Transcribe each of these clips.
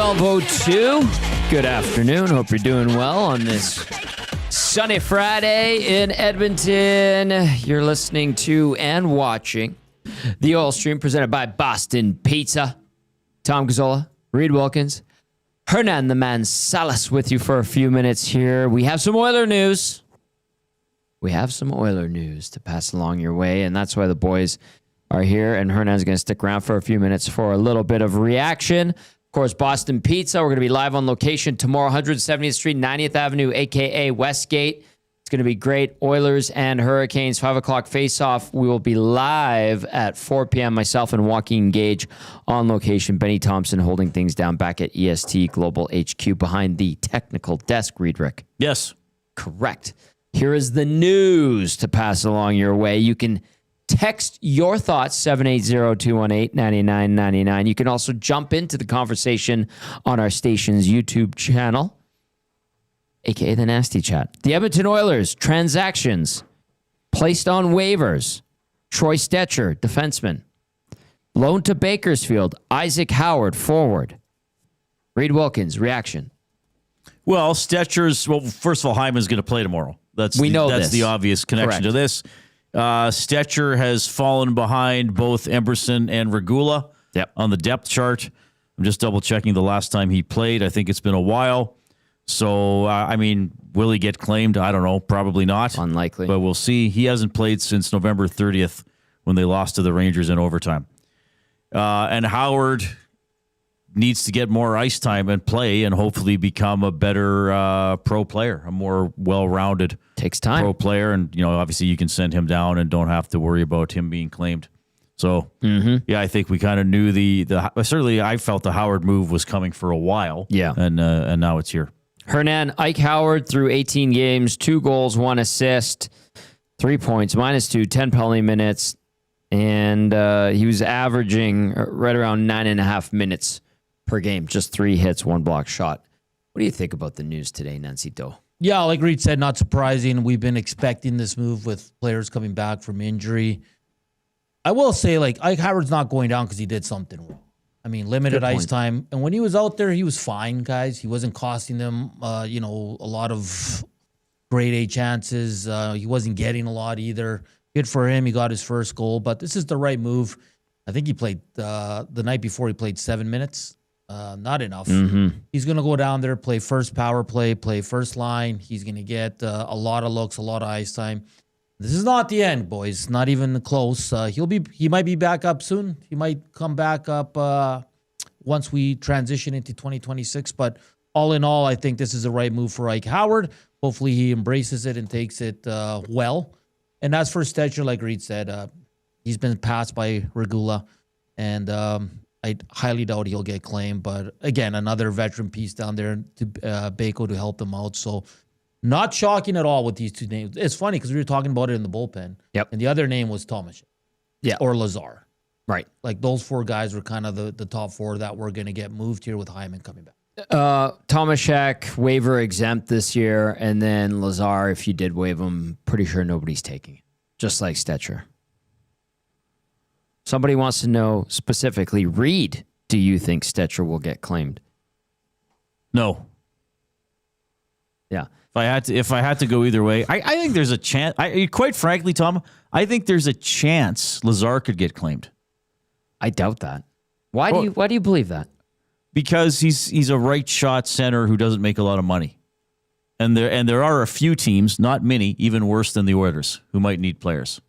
12:02. Good afternoon. Hope you're doing well on this sunny Friday in Edmonton. You're listening to and watching the Oil Stream presented by Boston Pizza. Tom Gazzola, Reed Wilkins, Hernan the Man Salas with you for a few minutes here. We have some Oiler news. To pass along your way, and that's why the boys are here, and Hernan's going to stick around for a few minutes for a little bit of reaction. Of course, Boston Pizza. We're going to be live on location tomorrow, 170th Street, 90th Avenue, a.k.a. Westgate. It's going to be great. Oilers and Hurricanes, 5 o'clock face-off. We will be live at 4 p.m. Myself and Joaquin Gage on location. Benny Thompson holding things down back at EST Global HQ behind the technical desk. Reed Rick. Yes. Correct. Here is the news to pass along your way. You can text your thoughts, 780-218-9999. You can also jump into the conversation on our station's YouTube channel, a.k.a. the Nasty Chat. The Edmonton Oilers, transactions, placed on waivers. Troy Stecher, defenseman. Loan to Bakersfield, Isaac Howard, forward. Reed Wilkins, reaction. Well, Stetcher's, first of all, Hyman's going to play tomorrow. That's the obvious connection to this. Stecher has fallen behind both Emberson and Regula on the depth chart. I'm just double-checking the last time he played. I think it's been a while. So, will he get claimed? I don't know. Probably not. Unlikely. But we'll see. He hasn't played since November 30th when they lost to the Rangers in overtime. And Howard needs to get more ice time and play and hopefully become a better pro player, a more well-rounded Takes time. Pro player. And, obviously you can send him down and don't have to worry about him being claimed. So, yeah, I think we kind of knew certainly I felt the Howard move was coming for a while. Yeah. And now it's here. Hernan, Ike Howard through 18 games, 2 goals, 1 assist, 3 points, -2, 10 penalty minutes. And he was averaging right around 9.5 minutes per game, just 3 hits, 1 block shot. What do you think about the news today, Nancito? Yeah, like Reed said, not surprising. We've been expecting this move with players coming back from injury. I will say, Ike Howard's not going down because he did something wrong. Limited ice time. And when he was out there, he was fine, guys. He wasn't costing them, a lot of grade A chances. He wasn't getting a lot either. Good for him. He got his first goal. But this is the right move. I think he played the night before he played 7 minutes. Not enough. He's going to go down there, play first power play, play first line. He's going to get a lot of looks, a lot of ice time. This is not the end, boys. Not even close. He might be back up soon. He might come back up once we transition into 2026. But all in all, I think this is the right move for Ike Howard. Hopefully he embraces it and takes it well. And as for Stecher, like Reed said, he's been passed by Regula. And I highly doubt he'll get claimed. But again, another veteran piece down there to Bako to help them out. So not shocking at all with these two names. It's funny because we were talking about it in the bullpen. Yep. And the other name was Tomas. Yeah. Or Lazar. Right. Like those 4 guys were kind of the top 4 that were going to get moved here with Hyman coming back. Tomaszek, waiver exempt this year. And then Lazar, if you did waive him, pretty sure nobody's taking it. Just like Stecher. Somebody wants to know specifically, Reed, do you think Stecher will get claimed? No. Yeah. If I had to go either way, I think there's a chance. Quite frankly, Tom, I think there's a chance Lazar could get claimed. I doubt that. Why do you believe that? Because he's a right shot center who doesn't make a lot of money. And there are a few teams, not many, even worse than the Oilers, who might need players.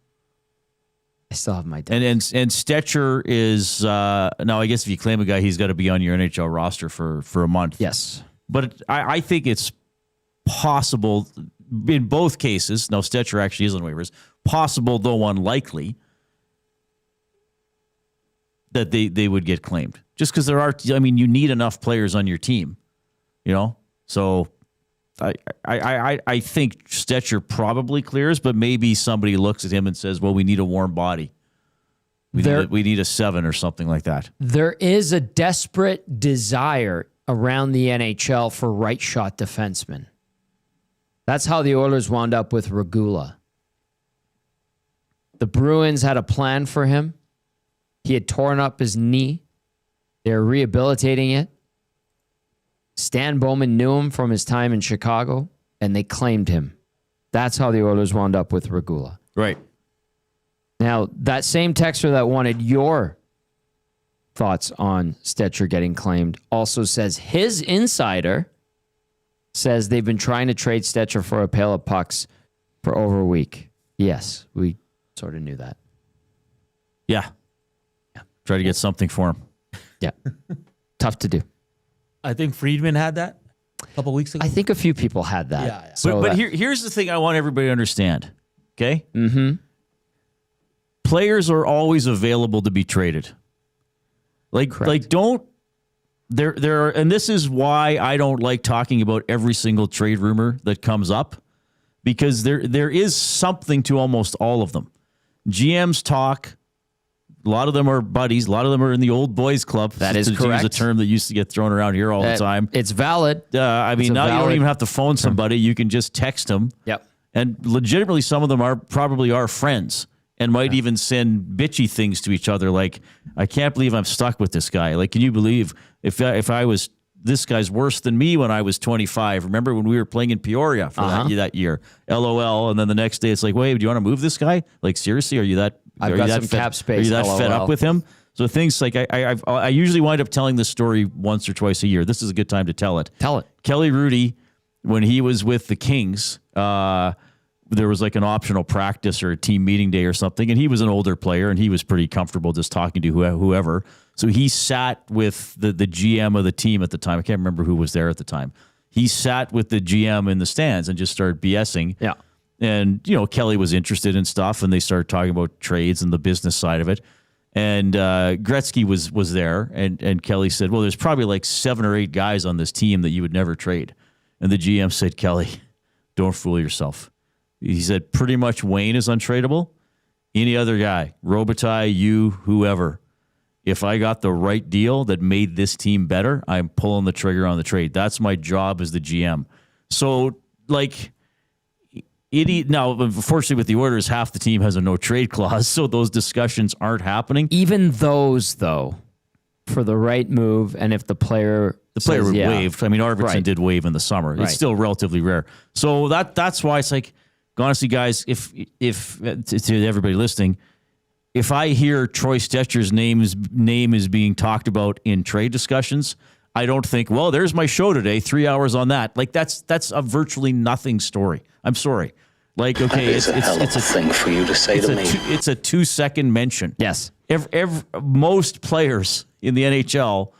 I still have my doubts. And Stecher is now. I guess if you claim a guy, he's got to be on your NHL roster for a month. Yes, but I think it's possible in both cases. Now Stecher actually is on waivers. Possible, though unlikely, that they would get claimed just because there are. You need enough players on your team, So I think Stecher probably clears, but maybe somebody looks at him and says, well, we need a warm body. We need a 7 or something like that. There is a desperate desire around the NHL for right shot defensemen. That's how the Oilers wound up with Regula. The Bruins had a plan for him. He had torn up his knee. They're rehabilitating it. Stan Bowman knew him from his time in Chicago, and they claimed him. That's how the Oilers wound up with Regula. Right. Now, that same texter that wanted your thoughts on Stecher getting claimed also says his insider says they've been trying to trade Stecher for a pail of pucks for over a week. Yes, we sort of knew that. Yeah. Try to get something for him. Yeah. Tough to do. I think Friedman had that a couple weeks ago. I think a few people had that. Yeah. So but here's the thing I want everybody to understand. Okay? Mm-hmm. Players are always available to be traded. Don't there are, and this is why I don't like talking about every single trade rumor that comes up, because there is something to almost all of them. GMs talk. A lot of them are buddies. A lot of them are in the old boys club. That is correct. To use a term that used to get thrown around here all the time. It's valid. Now you don't even have to phone somebody. You can just text them. Yep. And legitimately, some of them are probably our friends and might even send bitchy things to each other. Like, I can't believe I'm stuck with this guy. Like, can you believe if I was, this guy's worse than me when I was 25. Remember when we were playing in Peoria for that year? LOL. And then the next day it's like, wait, do you want to move this guy? Like, seriously, are you that? I've got some cap space. Are you that fed up with him? So things like I usually wind up telling this story once or twice a year. This is a good time to tell it. Tell it. Kelly Rudy, when he was with the Kings, there was like an optional practice or a team meeting day or something, and he was an older player and he was pretty comfortable just talking to whoever. So he sat with the GM of the team at the time. I can't remember who was there at the time. He sat with the GM in the stands and just started BSing. Yeah. And, Kelly was interested in stuff, and they started talking about trades and the business side of it. And Gretzky was there, and Kelly said, well, there's probably like 7 or 8 guys on this team that you would never trade. And the GM said, Kelly, don't fool yourself. He said, pretty much Wayne is untradeable. Any other guy, Robitaille, you, whoever, if I got the right deal that made this team better, I'm pulling the trigger on the trade. That's my job as the GM. So, now, unfortunately, with the Oilers, half the team has a no trade clause, so those discussions aren't happening. Even those, though, for the right move, and if the player would waive. I mean, Arvidsson did waive in the summer. It's still relatively rare. So that's why it's like, honestly, guys, if to everybody listening, if I hear Troy Stecher's name is being talked about in trade discussions, I don't think, well, there's my show today, 3 hours on that. Like that's a virtually nothing story. I'm sorry. Like, okay, it's a thing for you to say to me. It's a 2-second mention. Yes. Most players in the NHL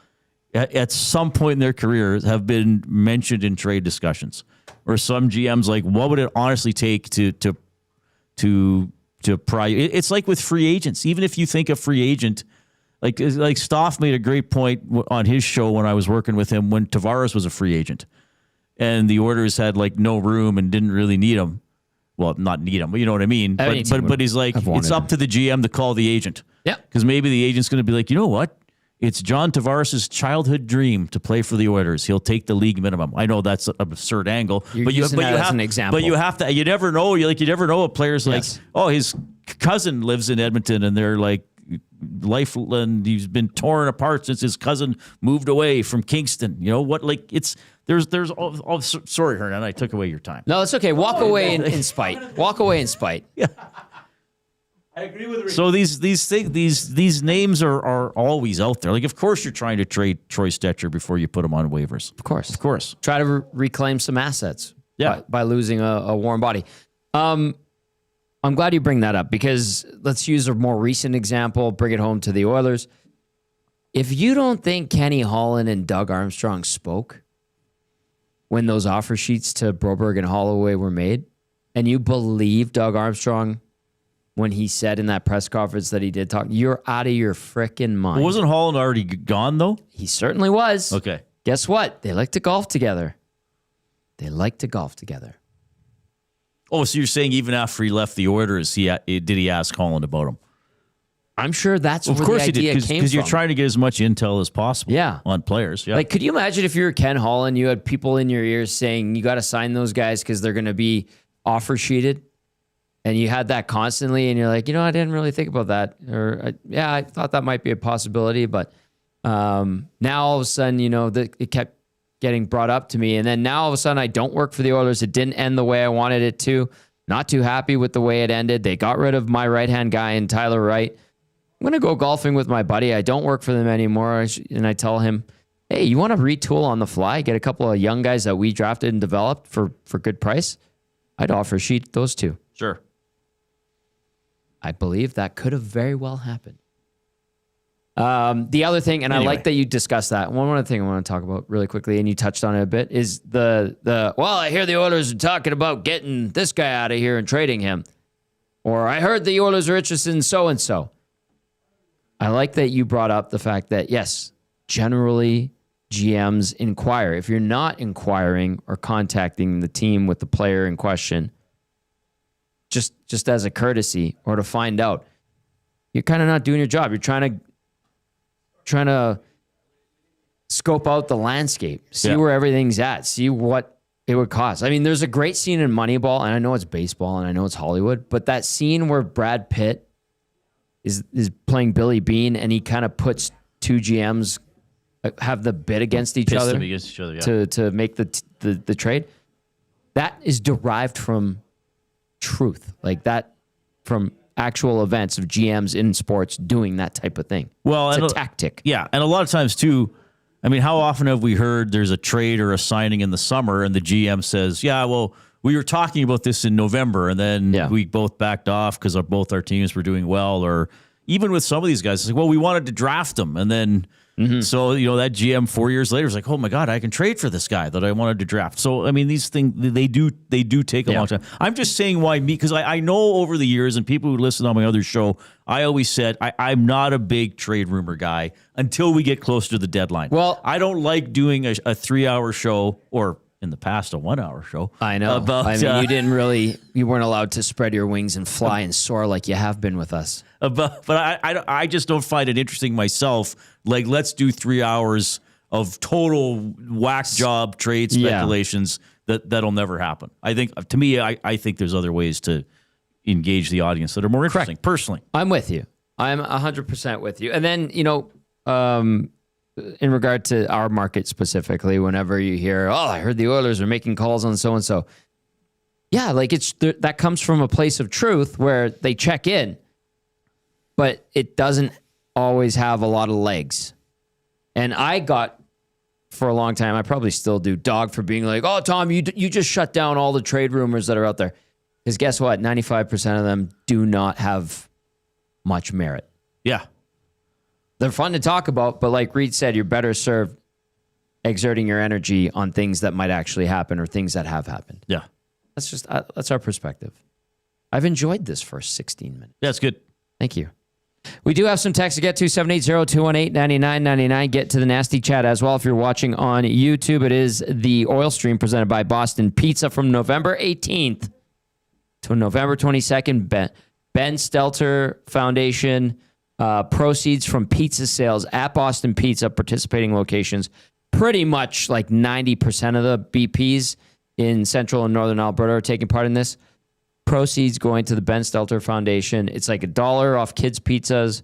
at some point in their careers have been mentioned in trade discussions. Or some GMs like, what would it honestly take to pry? It's like with free agents. Even if you think a free agent, like Stoff made a great point on his show when I was working with him when Tavares was a free agent, and the Oilers had like no room and didn't really need him. Well, not need him, but you know what I mean. But he's like, it's up to the GM to call the agent. Yeah, because maybe the agent's going to be like, you know what? It's John Tavares' childhood dream to play for the Oilers. He'll take the league minimum. I know that's an absurd angle, but you have an example. But you have to. You never know. You never know. A player's like, oh, his cousin lives in Edmonton, and they're like, life, and he's been torn apart since his cousin moved away from Kingston. You know what? Like there's. Sorry, Hernan, I took away your time. No, it's okay. Walk away in spite. Walk away in spite. Yeah. I agree with. So these names are always out there. Like, of course, you're trying to trade Troy Stecher before you put him on waivers. Of course. Try to reclaim some assets. Yeah. By losing a warm body. I'm glad you bring that up, because let's use a more recent example. Bring it home to the Oilers. If you don't think Kenny Holland and Doug Armstrong spoke when those offer sheets to Broberg and Holloway were made, and you believe Doug Armstrong when he said in that press conference that he did talk, you're out of your frickin' mind. Wasn't Holland already gone, though? He certainly was. Okay. Guess what? They like to golf together. Oh, so you're saying even after he left the Oilers, did he ask Holland about him? I'm sure that's where the idea came from. Because you're trying to get as much intel as possible on players. Yeah. Like, could you imagine if you were Ken Holland, you had people in your ears saying, you got to sign those guys because they're going to be offer sheeted? And you had that constantly, and you're like, I didn't really think about that. Or, I thought that might be a possibility. But now all of a sudden, it kept getting brought up to me. And then now all of a sudden I don't work for the Oilers. It didn't end the way I wanted it to. Not too happy with the way it ended. They got rid of my right-hand guy in Tyler Wright. I'm going to go golfing with my buddy. I don't work for them anymore. And I tell him, hey, you want to retool on the fly? Get a couple of young guys that we drafted and developed for good price? I'd offer sheet those two. Sure. I believe that could have very well happened. The other thing, and anyway. I like that you discussed that. One other thing I want to talk about really quickly, and you touched on it a bit, is well, I hear the Oilers are talking about getting this guy out of here and trading him. Or I heard the Oilers are interested in so-and-so. I like that you brought up the fact that, yes, generally GMs inquire. If you're not inquiring or contacting the team with the player in question, just as a courtesy or to find out, you're kind of not doing your job. You're trying to scope out the landscape, see where everything's at, see what it would cost. I mean, there's a great scene in Moneyball, and I know it's baseball and I know it's Hollywood, but that scene where Brad Pitt is playing Billy Bean and he kind of puts two GMs have the bid against each other to make the trade. That is derived from truth, like that from actual events of GMs in sports doing that type of thing. Well, it's a tactic. Yeah, and a lot of times too, I mean, how often have we heard there's a trade or a signing in the summer and the GM says, yeah, well, we were talking about this in November and then we both backed off because both our teams were doing well. Or even with some of these guys, it's like, well, we wanted to draft them. And then, so, that GM 4 years later is like, oh my God, I can trade for this guy that I wanted to draft. So, I mean, these things, they do take a long time. I'm just saying why me, because I know over the years and people who listen on my other show, I always said I'm not a big trade rumor guy until we get closer to the deadline. Well, I don't like doing a 3-hour show or in the past a 1-hour show. I know. You weren't allowed to spread your wings and fly and soar like you have been with us. But I just don't find it interesting myself. Like, let's do 3 hours of total whack job trade speculations that'll never happen. I think, to me, I think there's other ways to engage the audience that are more interesting. Correct. Personally, I'm with you. I'm 100% with you. And then, in regard to our market specifically, whenever you hear, I heard the Oilers are making calls on so-and-so. Yeah, like that comes from a place of truth where they check in, but it doesn't always have a lot of legs. And I got, for a long time, I probably still do, dog for being like, oh, Tom, you just shut down all the trade rumors that are out there. Because guess what? 95% of them do not have much merit. Yeah. They're fun to talk about, but like Reed said, you're better served exerting your energy on things that might actually happen or things that have happened. Yeah. That's our perspective. I've enjoyed this first 16 minutes. Yeah, it's good. Thank you. We do have some text to get to, 780-218-9999. Get to the nasty chat as well. If you're watching on YouTube, it is the Oil Stream presented by Boston Pizza from November 18th to November 22nd. Ben Stelter Foundation. Proceeds from pizza sales at Boston Pizza participating locations. Pretty much like 90% of the BPs in Central and Northern Alberta are taking part in this. Proceeds going to the Ben Stelter Foundation. It's like $1 off kids' pizzas,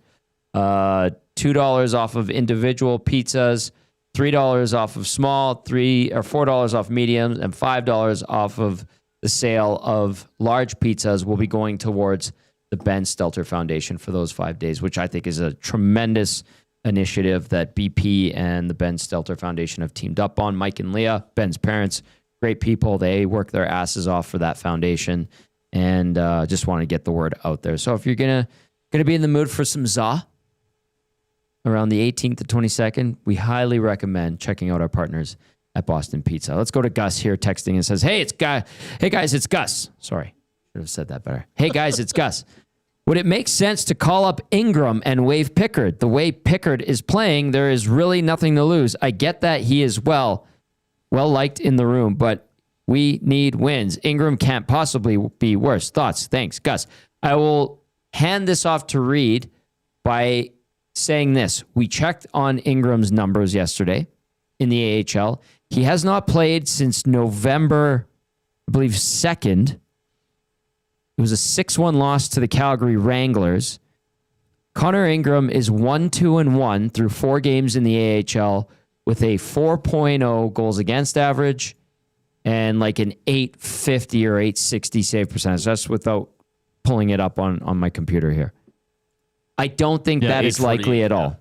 $2 off of individual pizzas, $3 off of small, $4 off mediums, and $5 off of the sale of large pizzas will be going towards the Ben Stelter Foundation for those 5 days, which I think is a tremendous initiative that BP and the Ben Stelter Foundation have teamed up on. Mike and Leah, Ben's parents, great people. They work their asses off for that foundation, and just want to get the word out there. So if you're gonna be in the mood for some za around the 18th to 22nd, we highly recommend checking out our partners at Boston Pizza. Let's go to Gus here texting and says, Hey guys, it's Gus. Sorry, should have said that better. Hey guys, it's Gus. Would it make sense to call up Ingram and waive Pickard? The way Pickard is playing, there is really nothing to lose. I get that he is well liked in the room, but we need wins. Ingram can't possibly be worse. Thoughts? Thanks, Gus. I will hand this off to Reed by saying this. We checked on Ingram's numbers yesterday in the AHL. He has not played since November, I believe, 2nd. It was a 6-1 loss to the Calgary Wranglers. Connor Ingram is 1-2-1 through 4 games in the AHL with a 4.0 goals against average and like an 850 or 860 save percentage. That's without pulling it up on my computer here. I don't think that is likely at all.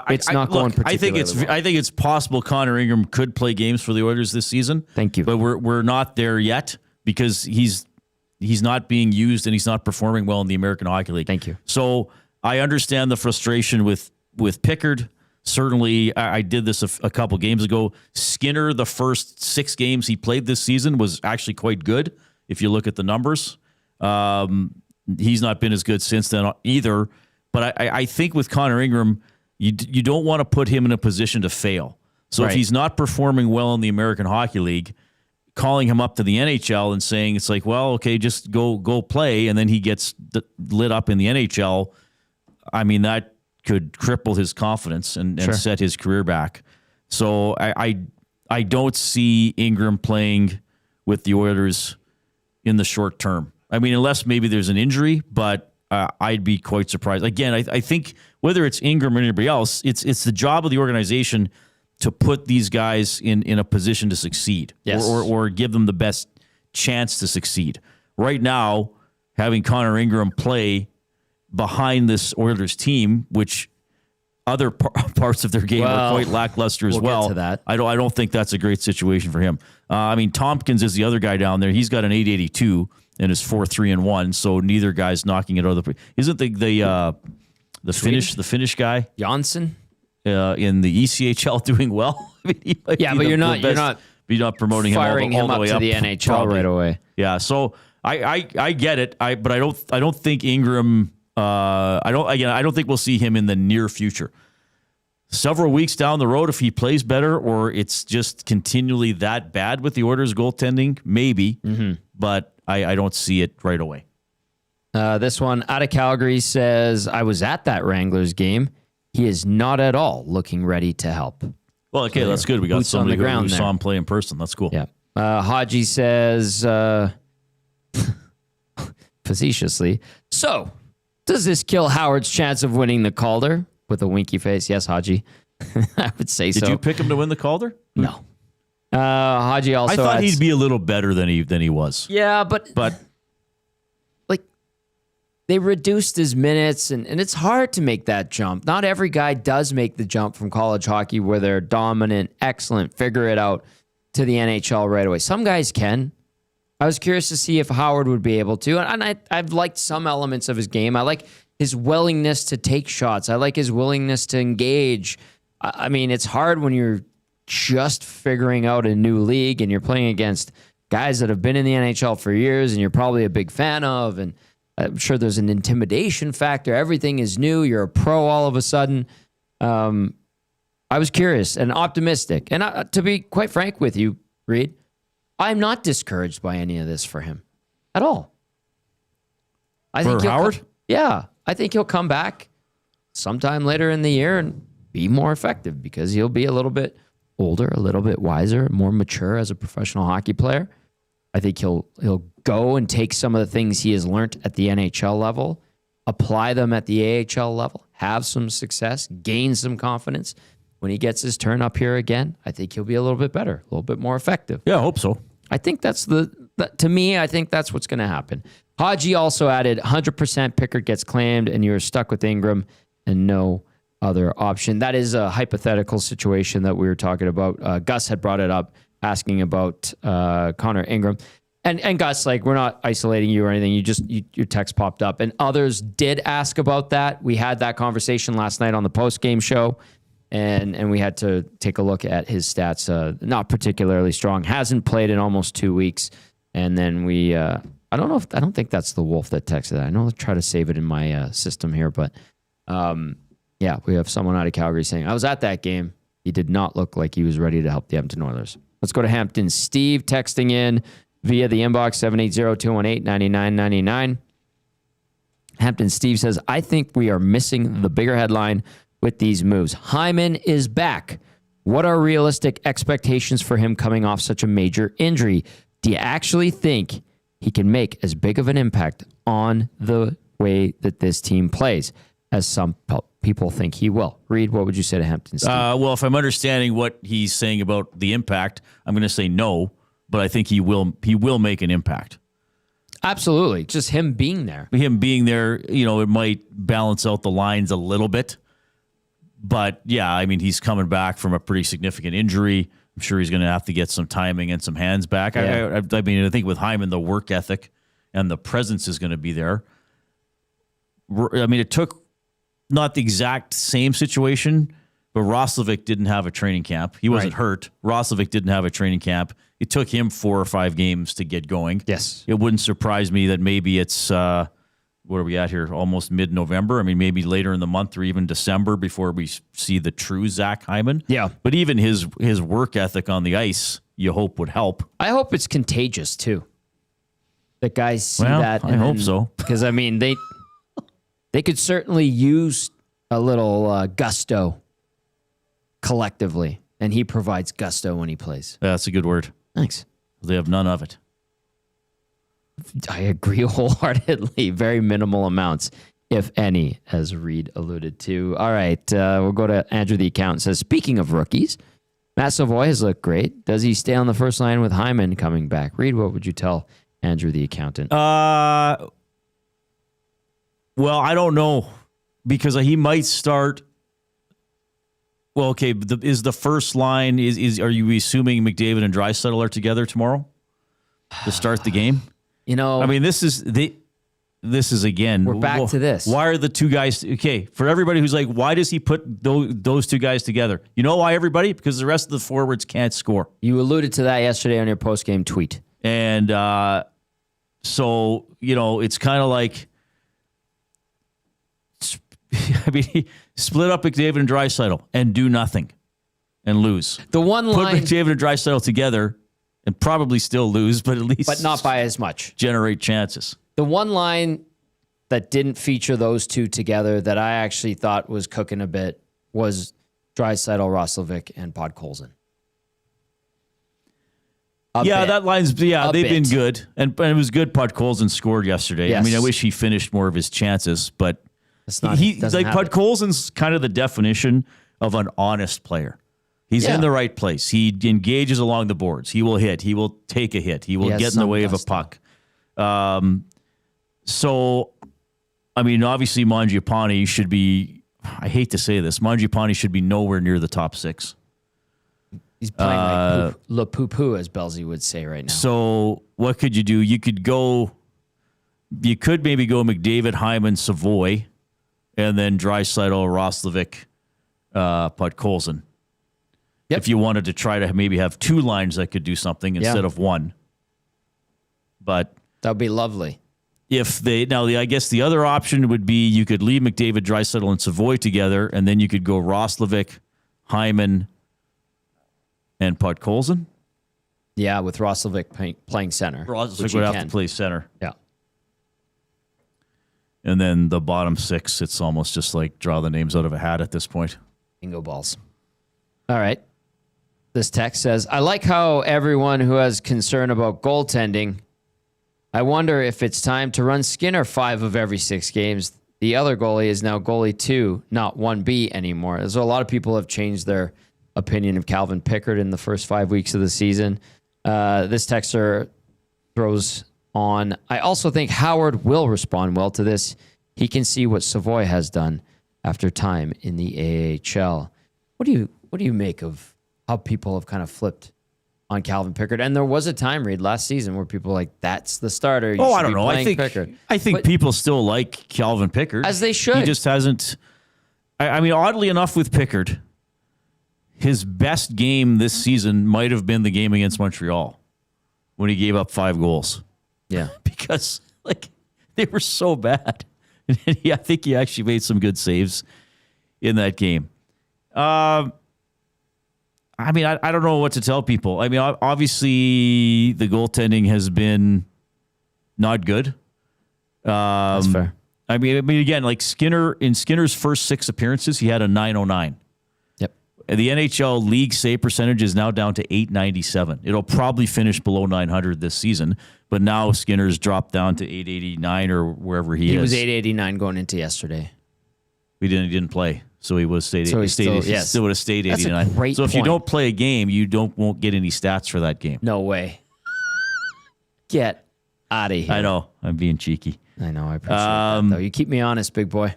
It's not going particularly well. I think it's possible Connor Ingram could play games for the Oilers this season. Thank you. But we're not there yet because he's not being used and he's not performing well in the American Hockey League. Thank you. So I understand the frustration with Pickard. Certainly, I did this a couple games ago. Skinner, the first 6 games he played this season was actually quite good. If you look at the numbers, he's not been as good since then either. But I think with Connor Ingram, you don't want to put him in a position to fail. So if he's not performing well in the American Hockey League, calling him up to the NHL and saying it's like, well, okay, just go play, and then he gets lit up in the NHL. I mean, that could cripple his confidence and set his career back. So I don't see Ingram playing with the Oilers in the short term. I mean, unless maybe there's an injury, but I'd be quite surprised. Again, I think whether it's Ingram or anybody else, it's the job of the organization to put these guys in a position to succeed, or give them the best chance to succeed. Right now, having Connor Ingram play behind this Oilers team, which other parts of their game are quite lackluster as well. Get to that. I don't think that's a great situation for him. I mean, Tompkins is the other guy down there. He's got an 882 and is 4-3-1. So neither guy's knocking it out of the. Isn't the Finnish guy Janssen in the ECHL doing well? I mean, but you're not promoting firing him all the way to up the NHL probably. Right away. Yeah, so I get it. But I don't think Ingram. I don't think we'll see him in the near future. Several weeks down the road, if he plays better, or it's just continually that bad with the Oilers goaltending, maybe. But I don't see it right away. This one out of Calgary says, I was at that Wranglers game. He is not at all looking ready to help. Well, okay, that's good. We got somebody who saw him play in person. That's cool. Yeah. Haji says, facetiously, so does this kill Howard's chance of winning the Calder? With a winky face. Yes, Haji. I would say so. Did you pick him to win the Calder? No. Haji also I thought he'd be a little better than he was. Yeah, but like they reduced his minutes and it's hard to make that jump. Not every guy does make the jump from college hockey where they're dominant, excellent, figure it out to the NHL right away. Some guys can. I was curious to see if Howard would be able to. And I've liked some elements of his game. I like his willingness to take shots. I like his willingness to engage. I mean, it's hard when you're just figuring out a new league and you're playing against guys that have been in the NHL for years and you're probably a big fan of. And I'm sure there's an intimidation factor. Everything is new. You're a pro all of a sudden. I was curious and optimistic. And to be quite frank with you, Reed, I'm not discouraged by any of this for him at all. I think Howard? Yeah. I think he'll come back sometime later in the year and be more effective because he'll be a little bit older, a little bit wiser, more mature as a professional hockey player. I think he'll go and take some of the things he has learned at the NHL level, apply them at the AHL level, have some success, gain some confidence. When he gets his turn up here again, I think he'll be a little bit better, a little bit more effective. Yeah, I hope so. I think to me, I think that's what's going to happen. Haji also added 100% Pickard gets claimed and you're stuck with Ingram and no other option. That is a hypothetical situation that we were talking about. Gus had brought it up asking about Connor Ingram. And Gus, like, we're not isolating you or anything. Your text popped up. And others did ask about that. We had that conversation last night on the post-game show. And we had to take a look at his stats. Not particularly strong. Hasn't played in almost 2 weeks. And then we... I don't think that's the Wolf that texted that. I know I'll try to save it in my system here, but yeah, we have someone out of Calgary saying, I was at that game. He did not look like he was ready to help the Edmonton Oilers. Let's go to Hampton Steve texting in via the inbox 780-218-9999. Hampton Steve says, I think we are missing the bigger headline with these moves. Hyman is back. What are realistic expectations for him coming off such a major injury? Do you actually think he can make as big of an impact on the way that this team plays? as some people think he will. Reed, what would you say to Hampton? Well, if I'm understanding what he's saying about the impact, I'm going to say no, but I think he will make an impact. Absolutely. Just him being there. Him being there, it might balance out the lines a little bit. But yeah, I mean, he's coming back from a pretty significant injury. I'm sure he's going to have to get some timing and some hands back. Yeah. I mean, I think with Hyman, the work ethic and the presence is going to be there. I mean, it took not the exact same situation, but Roslovic didn't have a training camp. He wasn't hurt. Roslovic didn't have a training camp. It took him 4 or 5 games to get going. Yes. It wouldn't surprise me that maybe it's, what are we at here? Almost mid-November. I mean, maybe later in the month or even December before we see the true Zach Hyman. Yeah. But even his work ethic on the ice, you hope would help. I hope it's contagious too. The guys see that. I hope so. Because, I mean, they could certainly use a little gusto collectively, and he provides gusto when he plays. That's a good word. Thanks. They have none of it. I agree wholeheartedly. Very minimal amounts, if any, as Reed alluded to. All right, we'll go to Andrew the accountant. Says, speaking of rookies, Matt Savoy has looked great. Does he stay on the first line with Hyman coming back? Reed, what would you tell Andrew the accountant? Well, I don't know, because he might start. Well, okay, is the first line, are you assuming McDavid and Draisaitl are together tomorrow to start the game? I mean, this is again. We're back to this. Why are the two guys? Okay, for everybody who's like, why does he put those two guys together? You know why, everybody? Because the rest of the forwards can't score. You alluded to that yesterday on your post-game tweet. And so, it's kind of like, I mean, split up McDavid and Draisaitl and do nothing and lose. The one line... Put McDavid and Draisaitl together and probably still lose, but at least... But not by as much. Generate chances. The one line that didn't feature those two together that I actually thought was cooking a bit was Draisaitl, Roslovic, and Podkolzin. That line's... Yeah, they've been good. And it was good Podkolzin scored yesterday. Yes. I mean, I wish he finished more of his chances, but... Podkolzin's kind of the definition of an honest player. He's in the right place. He engages along the boards. He will hit. He will take a hit. He will get in the way of a puck. So, I mean, obviously, Mangiapane should be, I hate to say this, Mangiapane should be nowhere near the top 6. He's playing like le poo-poo, as Belzy would say right now. So, what could you do? You could maybe go McDavid, Hyman, Savoy, and then Draisaitl, Roslovic, Podkolzin. Yep. If you wanted to try to maybe have 2 lines that could do something instead of 1. But that would be lovely. I guess the other option would be you could leave McDavid, Draisaitl, and Savoy together, and then you could go Roslovic, Hyman, and Podkolzin. Yeah, with Roslovic playing center. Roslovic would have to play center. Yeah. And then the bottom 6, it's almost just like draw the names out of a hat at this point. Bingo balls. All right. This text says, I like how everyone who has concern about goaltending, I wonder if it's time to run Skinner 5 of every 6 games. The other goalie is now goalie 2, not 1B anymore. So a lot of people have changed their opinion of Calvin Pickard in the first 5 weeks of the season. This texter throws on, I also think Howard will respond well to this. He can see what Savoy has done after time in the AHL. What do you make of how people have kind of flipped on Calvin Pickard? And there was a time, Reed, last season where people were like, that's the starter. I don't know. I think people still like Calvin Pickard. As they should. He just hasn't. I mean, oddly enough with Pickard, his best game this season might have been the game against Montreal when he gave up 5 goals. Yeah. Because they were so bad. And I think he actually made some good saves in that game. I mean, I don't know what to tell people. I mean, obviously the goaltending has been not good. That's fair. I mean, again, like Skinner's first 6 appearances, he had a .909. Yep. The NHL league save percentage is now down to .897. It'll probably finish below .900 this season, but now Skinner's dropped down to .889 or wherever he is. He was .889 going into yesterday. He didn't play. So he was stayed. So he still would have stayed 89. That's a great so if you point. don't play a game, you won't get any stats for that game. No way. Get out of here. I know. I'm being cheeky. I know. I appreciate that, though. You keep me honest, big boy.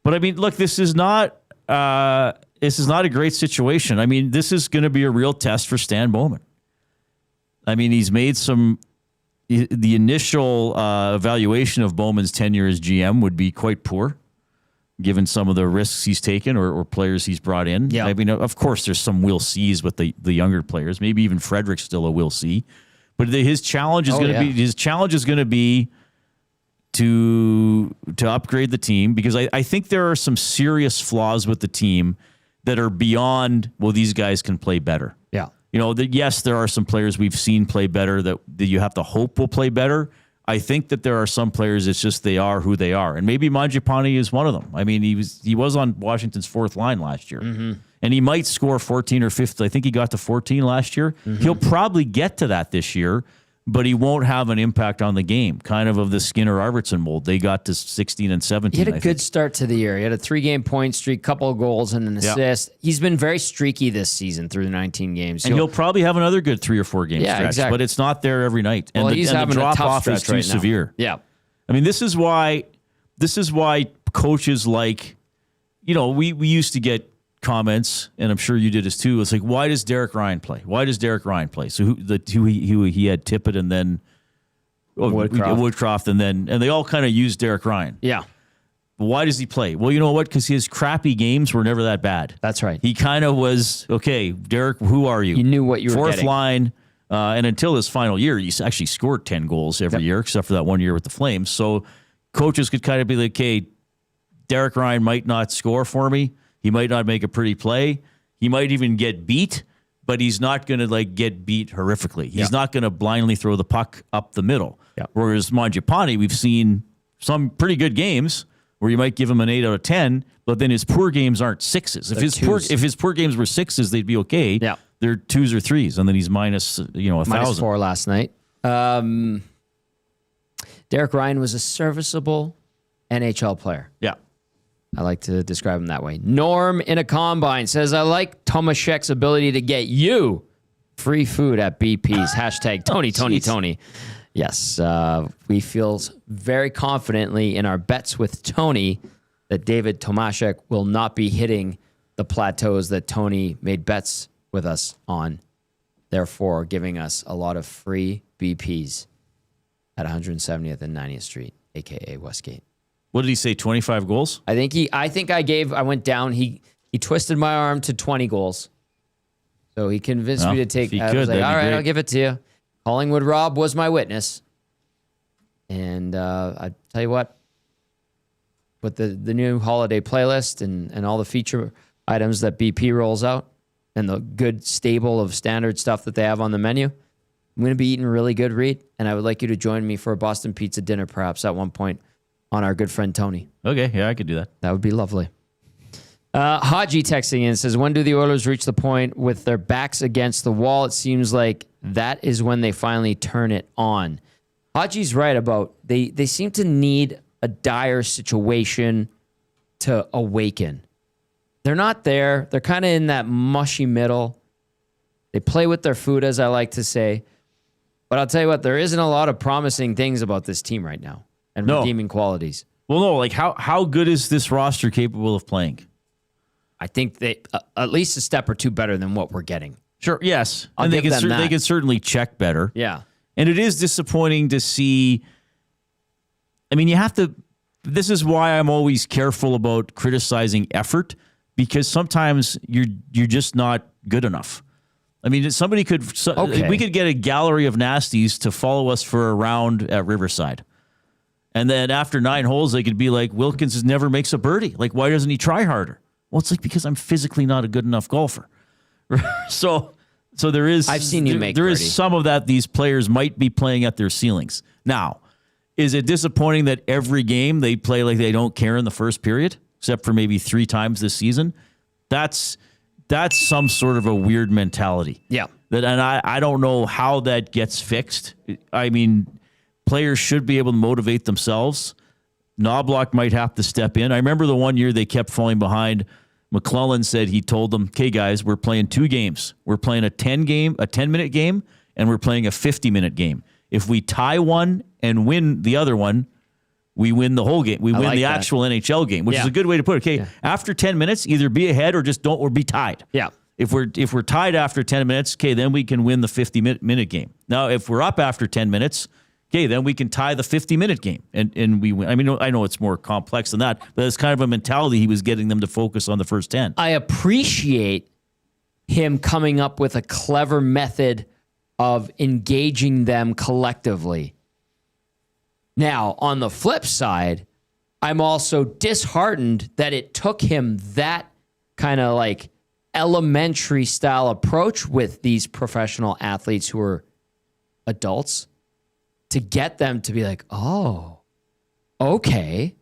But I mean, look, this is not a great situation. I mean, this is going to be a real test for Stan Bowman. I mean, he's made the initial evaluation of Bowman's tenure as GM would be quite poor, given some of the risks he's taken or players he's brought in. Yeah. I mean, of course, there's some we'll sees with the younger players. Maybe even Frederick's still a we'll see. But his challenge is going to be to upgrade the team, because I think there are some serious flaws with the team that are beyond, well, these guys can play better. Yeah. Yes, there are some players we've seen play better that you have to hope will play better. I think that there are some players, it's just they are who they are. And maybe Mangiapane is one of them. I mean, he was on Washington's fourth line last year. Mm-hmm. And he might score 14 or 15. I think he got to 14 last year. Mm-hmm. He'll probably get to that this year, but he won't have an impact on the game, kind of the Skinner-Arvidsson mold. They got to 16 and 17. He had a good start to the year. He had a 3-game point streak, couple of goals and an assist. He's been very streaky this season through the 19 games. And he'll probably have another good 3 or 4 game stretch, exactly. But it's not there every night. And he's having the a tough drop-off stretch is too right now. severe. Yeah. I mean, this is why coaches like, we used to get comments, and I'm sure you did this too. It's like, why does Derek Ryan play? Why does Derek Ryan play? So who he had Tippett and then Woodcroft and they all kind of used Derek Ryan. Yeah. But why does he play? Well, you know what? Because his crappy games were never that bad. That's right. He kind of was, okay, Derek, who are you? You knew what you were Fourth getting. line. And until his final year, he actually scored 10 goals every year, except for that 1 year with the Flames. So coaches could kind of be like, okay, Derek Ryan might not score for me. He might not make a pretty play. He might even get beat, but he's not going to get beat horrifically. He's not going to blindly throw the puck up the middle. Yeah. Whereas Mangiapane, we've seen some pretty good games where you might give him an 8 out of 10, but then his poor games aren't 6s. If his poor games were 6s, they'd be okay. Yeah. They're 2s or 3s, and then he's minus 1,000. -4 last night. Derek Ryan was a serviceable NHL player. Yeah. I like to describe him that way. Norm in a combine says, I like Tomaszek's ability to get you free food at BP's. Hashtag Tony. Yes, we feel very confidently in our bets with Tony that David Tomaszek will not be hitting the plateaus that Tony made bets with us on, therefore giving us a lot of free BPs at 170th and 90th Street, a.k.a. Westgate. What did he say, 25 goals? I went down. He twisted my arm to 20 goals. So he convinced me to take. I was like, all right, I'll give it to you. Collingwood Rob was my witness. And I tell you what, with the new holiday playlist and all the feature items that BP rolls out and the good stable of standard stuff that they have on the menu, I'm going to be eating really good, Reed. And I would like you to join me for a Boston Pizza dinner perhaps at one point on our good friend Tony. Okay, yeah, I could do that. That would be lovely. Haji texting in says, when do the Oilers reach the point with their backs against the wall? It seems like that is when they finally turn it on. Haji's right about they seem to need a dire situation to awaken. They're not there. They're kind of in that mushy middle. They play with their food, as I like to say. But I'll tell you what, there isn't a lot of promising things about this team right now and redeeming qualities. Well, no, how good is this roster capable of playing? I think they at least a step or two better than what we're getting. Sure, yes. I'll and they give them that. They can certainly check better. Yeah. And it is disappointing to see. I mean, you have to. This is why I'm always careful about criticizing effort, because sometimes you're just not good enough. I mean, somebody could. We could get a gallery of nasties to follow us for a round at Riverside, and then after 9 holes, they could be like, Wilkins never makes a birdie. Like, why doesn't he try harder? Well, it's like, because I'm physically not a good enough golfer. So there is. I've seen you make. There birdie. is some of that. These players might be playing at their ceilings. Now, is it disappointing that every game they play like they don't care in the first period, except for maybe 3 times this season? That's some sort of a weird mentality. Yeah. And I don't know how that gets fixed. I mean, players should be able to motivate themselves. Knobloch might have to step in. I remember the one year they kept falling behind. McClellan said he told them, okay, guys, we're playing 2 games. We're playing a 10-minute game, and we're playing a 50-minute game. If we tie one and win the other one, we win the whole game. We win the actual NHL game, which is a good way to put it. Okay, after 10 minutes, either be ahead or just don't, or be tied. Yeah. If we're tied after 10 minutes, okay, then we can win the 50-minute game. Now, if we're up after 10 minutes, okay, then we can tie the 50-minute game and we win. I mean, I know it's more complex than that, but it's kind of a mentality he was getting them to focus on the first 10. I appreciate him coming up with a clever method of engaging them collectively. Now, on the flip side, I'm also disheartened that it took him that kind of like elementary style approach with these professional athletes who are adults to get them to be like, oh, okay.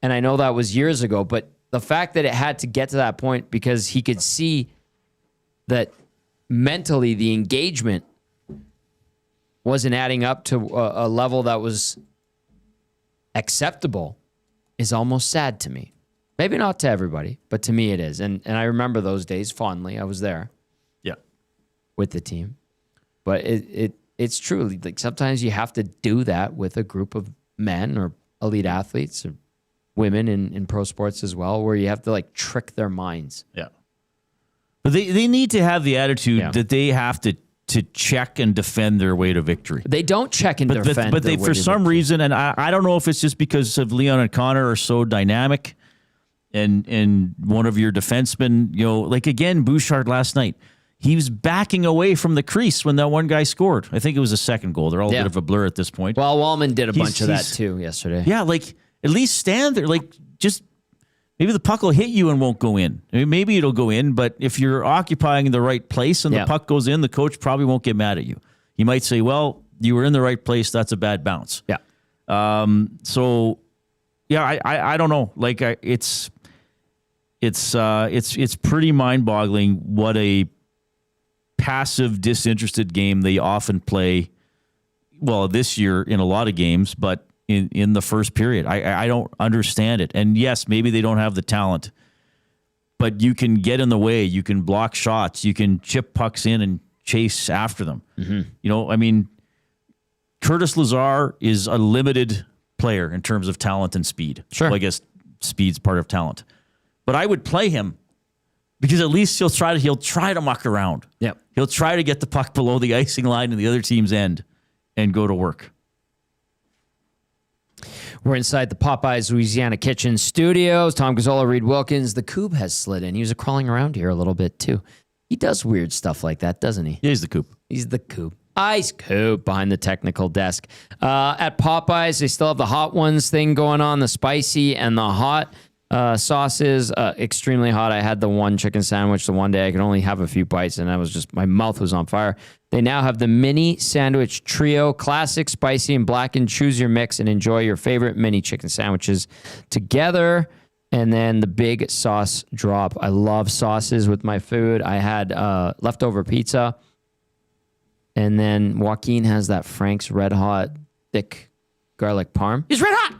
And I know that was years ago, but the fact that it had to get to that point because he could see that mentally the engagement wasn't adding up to a level that was acceptable is almost sad to me. Maybe not to everybody, but to me it is. And I remember those days fondly. I was there. Yeah. With the team. But it's true. Like sometimes you have to do that with a group of men or elite athletes or women in pro sports as well, where you have to like trick their minds. Yeah. But they need to have the attitude that they have to check and defend their way to victory. They don't check and defend. But they, for some reason, and I don't know if it's just because of Leon and Connor are so dynamic and one of your defensemen, you know, like again, Bouchard last night, he was backing away from the crease when that one guy scored. I think it was a second goal. They're all a bit of a blur at this point. Well, Wallman did a bunch of that too yesterday. Yeah, like at least stand there. Like just maybe the puck will hit you and won't go in. I mean, maybe it'll go in, but if you're occupying the right place and the puck goes in, the coach probably won't get mad at you. He might say, well, you were in the right place. That's a bad bounce. Yeah. So, yeah, I don't know. Like it's pretty mind-boggling what a passive, disinterested game they often play. Well, this year in a lot of games, but in the first period, I don't understand it. And yes, maybe they don't have the talent, but you can get in the way. You can block shots. You can chip pucks in and chase after them. Mm-hmm. You know, I mean, Curtis Lazar is a limited player in terms of talent and speed. Sure. Well, I guess speed's part of talent. But I would play him because at least he'll try to muck around. Yep. He'll try to get the puck below the icing line in the other team's end and go to work. We're inside the Popeyes Louisiana Kitchen studios. Tom Gazzola, Reed Wilkins. The Coob has slid in. He was crawling around here a little bit too. He does weird stuff like that, doesn't he? Yeah, he's the Coob. He's the Coob. Ice Coob behind the technical desk. At Popeyes, they still have the hot ones thing going on, the spicy and the hot. Sauces, extremely hot. I had the one chicken sandwich the one day. I could only have a few bites, and I was just, my mouth was on fire. They now have the mini sandwich trio, classic, spicy, and blackened. Choose your mix and enjoy your favorite mini chicken sandwiches together. And then the big sauce drop. I love sauces with my food. I had leftover pizza. And then Joaquin has that Frank's Red Hot thick garlic parm. He's red hot!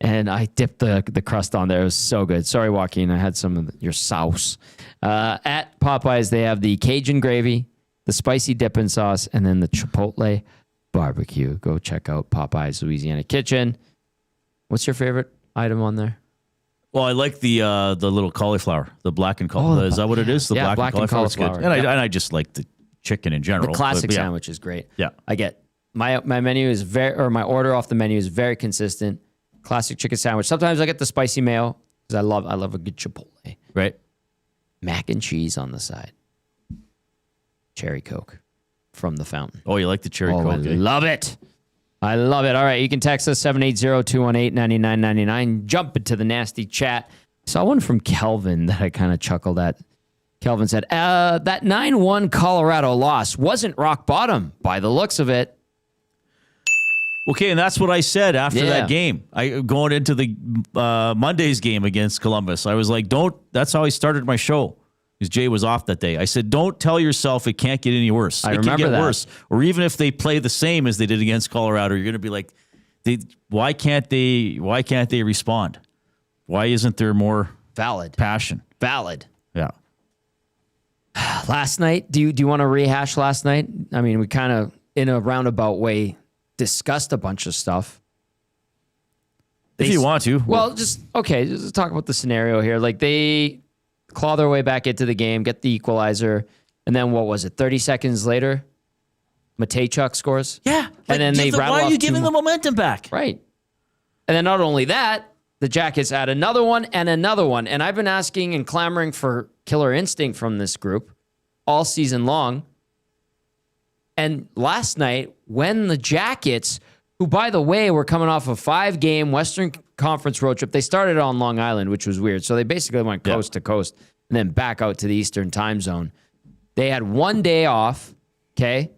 And I dipped the crust on there. It was so good. Sorry, Joaquin. I had some of your sauce. At Popeyes, they have the Cajun gravy, the spicy dipping sauce, and then the Chipotle barbecue. Go check out Popeyes Louisiana Kitchen. What's your favorite item on there? Well, I like the little cauliflower, the blackened cauliflower. Is that what it is? The blackened cauliflower. Good. And I just like the chicken in general. The classic sandwich is great. Yeah. I get my menu is my order off the menu is very consistent. Classic chicken sandwich. Sometimes I get the spicy mayo because I love a good Chipotle. Right. Mac and cheese on the side. Cherry Coke from the fountain. Oh, you like the cherry Coke? I love it. I love it. All right, you can text us 780-218-9999. Jump into the nasty chat. I saw one from Kelvin that I kind of chuckled at. Kelvin said, that 9-1 Colorado loss wasn't rock bottom by the looks of it. Okay, and that's what I said after that game. Going into the Monday's game against Columbus, I was like, that's how I started my show. Because Jay was off that day. I said, don't tell yourself it can't get any worse. It can get worse. Or even if they play the same as they did against Colorado, you're going to be like, Why can't they respond? Why isn't there more valid passion? Valid. Yeah. Last night, do you want to rehash last night? I mean, we kind of, in a roundabout way, discussed a bunch of stuff. If you want to. Well, just talk about the scenario here. Like, they claw their way back into the game, get the equalizer, and then what was it? 30 seconds later, Matejchuk scores. Yeah. And then they rattle off. Why are you giving the momentum back? Right. And then not only that, the Jackets add another one and another one. And I've been asking and clamoring for killer instinct from this group all season long. And last night, when the Jackets, who, by the way, were coming off a 5-game Western Conference road trip, they started on Long Island, which was weird. So they basically went coast to coast and then back out to the Eastern time zone. They had one day off, okay?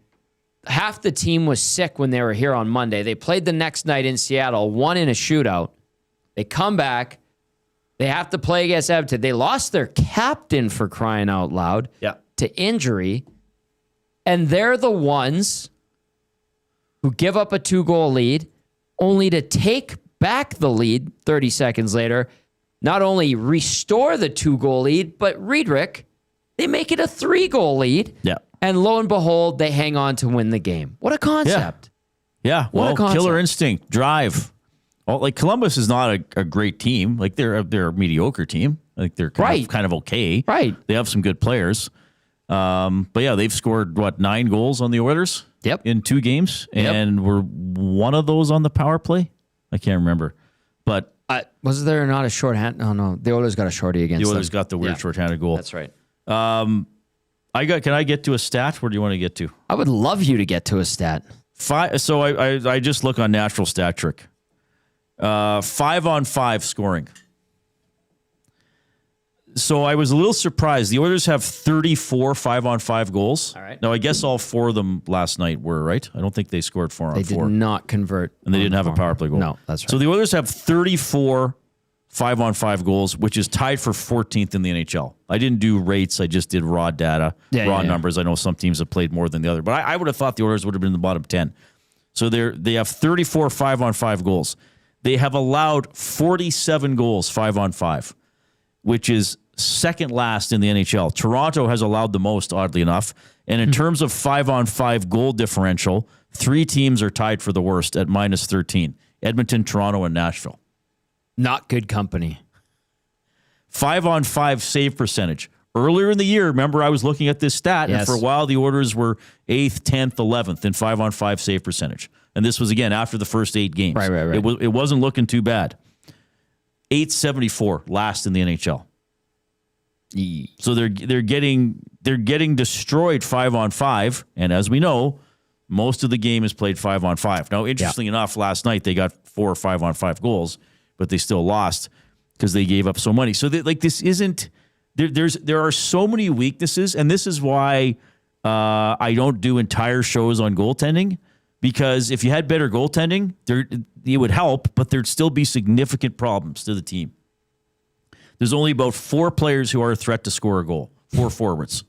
Half the team was sick when they were here on Monday. They played the next night in Seattle, won in a shootout. They come back. They have to play against Edmonton. They lost their captain, for crying out loud, to injury. And they're the ones who give up a 2-goal lead, only to take back the lead 30 seconds later, not only restore the 2-goal lead, but Riedrich, they make it a 3-goal lead. Yeah. And lo and behold, they hang on to win the game. What a concept. Yeah. Well, killer instinct, drive. Well, like, Columbus is not a great team. Like, they're a mediocre team. Like, they're kind of okay. Right. They have some good players. But yeah, they've scored 9 goals on the Oilers? Yep. In 2 games, and were one of those on the power play. I can't remember, but was there not a shorthand? No, the Oilers got a shorty against them. The Oilers got the weird shorthanded goal. That's right. Can I get to a stat? Where do you want to get to? I would love you to get to a stat. So I just look on Natural Stat Trick. 5-on-5 scoring. So I was a little surprised. The Oilers have 34 5-on-5 goals. All right. Now, I guess all 4 of them last night were, right? I don't think they scored 4-on-4. They did not convert. And they didn't have a power play goal. No, that's right. So the Oilers have 34 5-on-5 goals, which is tied for 14th in the NHL. I didn't do rates. I just did raw data, numbers. I know some teams have played more than the other, but I would have thought the Oilers would have been in the bottom 10. So they have 34 5-on-5 goals. They have allowed 47 goals 5-on-5, which is second last in the NHL. Toronto has allowed the most, oddly enough. And in terms of 5-on-5 goal differential, 3 teams are tied for the worst at -13. Edmonton, Toronto, and Nashville. Not good company. 5-on-5 save percentage. Earlier in the year, remember, I was looking at this stat, and for a while the Oilers were 8th, 10th, 11th in 5-on-5 save percentage. And this was, again, after the first 8 games. Right. It wasn't looking too bad. 874, last in the NHL. So they're getting destroyed 5-on-5, and as we know, most of the game is played 5-on-5. Now, interestingly enough, last night they got 4 5-on-5 goals, but they still lost because they gave up so many. So this isn't there are so many weaknesses, and this is why I don't do entire shows on goaltending, because if you had better goaltending, it would help, but there'd still be significant problems to the team. There's only about 4 players who are a threat to score a goal, 4 forwards.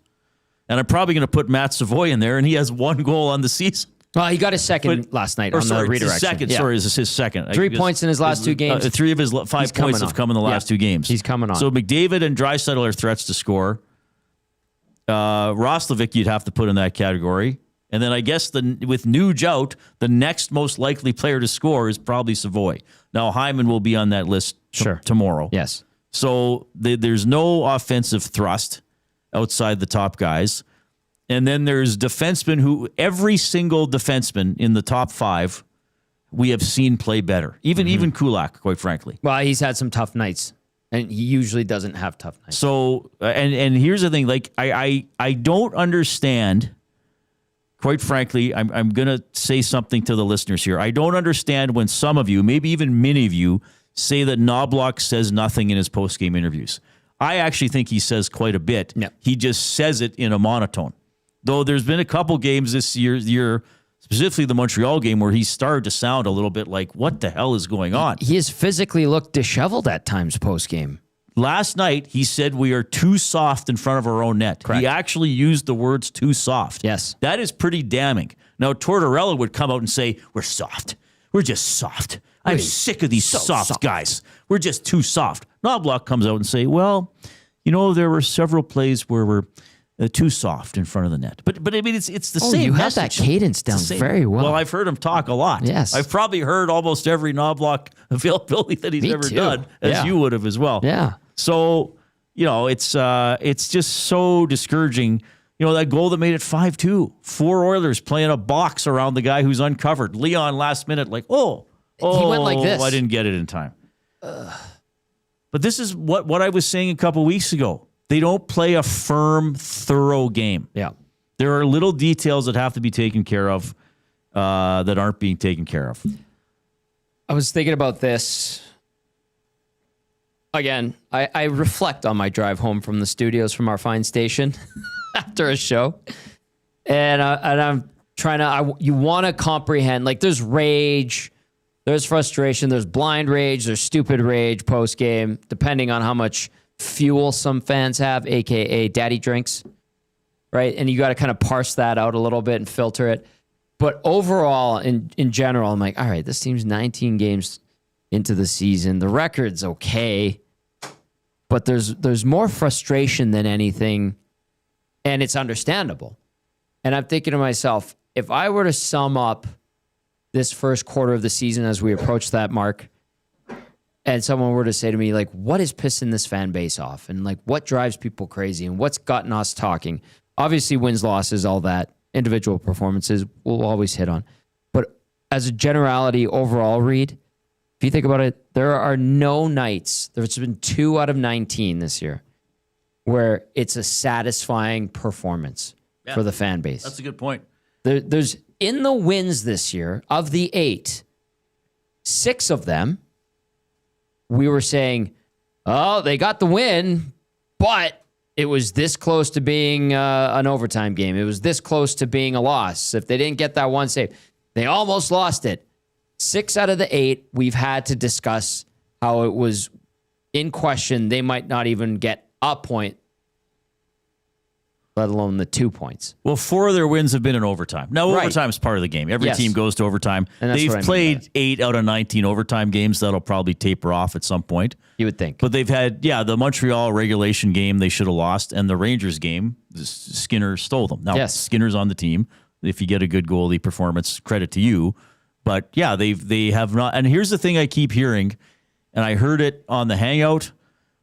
And I'm probably going to put Matt Savoy in there, and he has 1 goal on the season. Well, he got his second last night on the redirection. Sorry, this is his second. 3 points in his last 2 games. 3 of his 5 points have come in the last 2 games. He's coming on. So McDavid and Draisaitl are threats to score. Roslovic you'd have to put in that category. And then I guess with Nuge out, the next most likely player to score is probably Savoy. Now, Hyman will be on that list tomorrow. Yes. So there's no offensive thrust outside the top guys. And then there's defensemen who, every single defenseman in the top 5, we have seen play better. Even Kulak, quite frankly. Well, he's had some tough nights, and he usually doesn't have tough nights. So, and here's the thing, like, I don't understand, quite frankly, I'm going to say something to the listeners here. I don't understand when some of you, maybe even many of you, say that Knobloch says nothing in his post-game interviews. I actually think he says quite a bit. Yeah. He just says it in a monotone. Though there's been a couple games this year, specifically the Montreal game, where he started to sound a little bit like, what the hell is going on? He has physically looked disheveled at times post-game. Last night, he said we are too soft in front of our own net. Correct. He actually used the words too soft. Yes. That is pretty damning. Now, Tortorella would come out and say, we're soft. we're just soft. I'm sick of these soft guys. We're just too soft. Knobloch comes out and say, well, there were several plays where we're too soft in front of the net. But I mean, it's the same. You have message. that cadence down very well. Well, I've heard him talk a lot. Yes. I've probably heard almost every Knobloch availability that he's ever done, as you would have as well. Yeah. So, it's just so discouraging. That goal that made it 5-2. 4 Oilers playing a box around the guy who's uncovered. Leon last minute, he went like this. I didn't get it in time. But this is what I was saying a couple weeks ago. They don't play a firm, thorough game. Yeah. There are little details that have to be taken care of that aren't being taken care of. I was thinking about this. Again, I reflect on my drive home from the studios from our fine station after a show. And I'm trying to, you want to comprehend, there's rage, there's frustration, there's blind rage, there's stupid rage post-game, depending on how much fuel some fans have, aka daddy drinks, right? And you got to kind of parse that out a little bit and filter it. But overall, in general, I'm like, all right, this team's 19 games into the season. The record's okay, but there's more frustration than anything, and it's understandable. And I'm thinking to myself, if I were to sum up this first quarter of the season as we approach that mark, and someone were to say to me, what is pissing this fan base off? And, what drives people crazy? And what's gotten us talking? Obviously, wins, losses, all that. Individual performances we'll always hit on. But as a generality overall, Reed, if you think about it, there are no nights, there's been 2 out of 19 this year, where it's a satisfying performance for the fan base. That's a good point. There's, in the wins this year, of the 8, 6 of them, we were saying, oh, they got the win, but it was this close to being an overtime game. It was this close to being a loss. If they didn't get that one save, they almost lost it. 6 out of the 8, we've had to discuss how it was in question. They might not even get a point, let alone the 2 points. Well, 4 of their wins have been in overtime. Now, overtime is part of the game. Every team goes to overtime. They've played 8 out of 19 overtime games. That'll probably taper off at some point. You would think. But they've had, the Montreal regulation game they should have lost, and the Rangers game, Skinner stole them. Now, Skinner's on the team. If you get a good goalie performance, credit to you. But, they have not. And here's the thing I keep hearing, and I heard it on the Hangout.